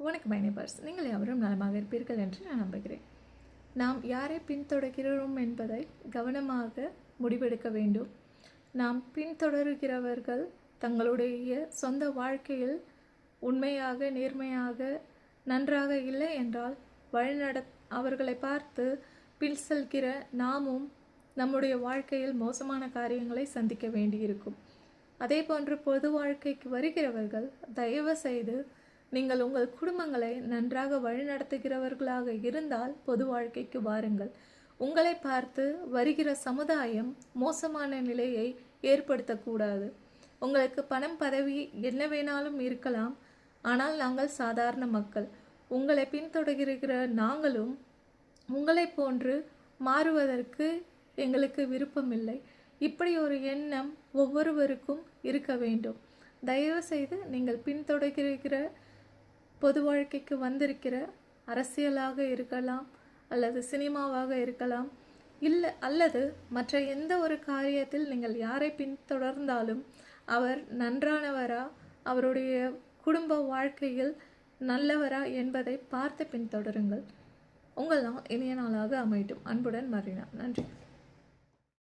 வணக்கம் my neighbours, நீங்கள் எவரும் நலமாக இருப்பீர்கள் என்று நான் நம்புகிறேன். நாம் யாரை பின்தொடர்கிறோம் என்பதை கவனமாக முடிவெடுக்க வேண்டும். நாம் பின்தொடர்கிறவர்கள் தங்களுடைய சொந்த வாழ்க்கையில் உண்மையாக நேர்மையாக நன்றாக இல்லை என்றால் அவர்களை பார்த்து பின் செல்கிற நாமும் நம்முடைய வாழ்க்கையில் மோசமான காரியங்களை சந்திக்க வேண்டியிருக்கும். அதே போன்று பொது வாழ்க்கைக்கு வருகிறவர்கள் தயவு செய்து நீங்கள் உங்கள் குடும்பங்களை நன்றாக வழிநடத்துகிறவர்களாக இருந்தால் பொது வாழ்க்கைக்கு வாருங்கள். உங்களை பார்த்து வருகிற சமுதாயம் மோசமான நிலையை ஏற்படுத்தக்கூடாது. உங்களுக்கு பணம் பதவி என்ன வேணாலும் இருக்கலாம், ஆனால் நாங்கள் சாதாரண மக்கள். உங்களை பின்தொடர்கிற நாங்களும் உங்களை போன்று மாறுவதற்கு எங்களுக்கு விருப்பமில்லை. இப்படி ஒரு எண்ணம் ஒவ்வொருவருக்கும் இருக்க வேண்டும். தயவு செய்து நீங்கள் பின்தொடர்கிற பொது வாழ்க்கைக்கு வந்திருக்கிற அரசியலாக இருக்கலாம், அல்லது சினிமாவாக இருக்கலாம், அல்லது மற்ற எந்த ஒரு காரியத்தில் நீங்கள் யாரை பின்தொடர்ந்தாலும் அவர் நன்றானவரா, அவருடைய குடும்ப வாழ்க்கையில் நல்லவரா என்பதை பார்த்து பின்தொடருங்கள். உங்கள் நாள் இனிய நாளாக அமையட்டும். அன்புடன் மரீனா. நன்றி.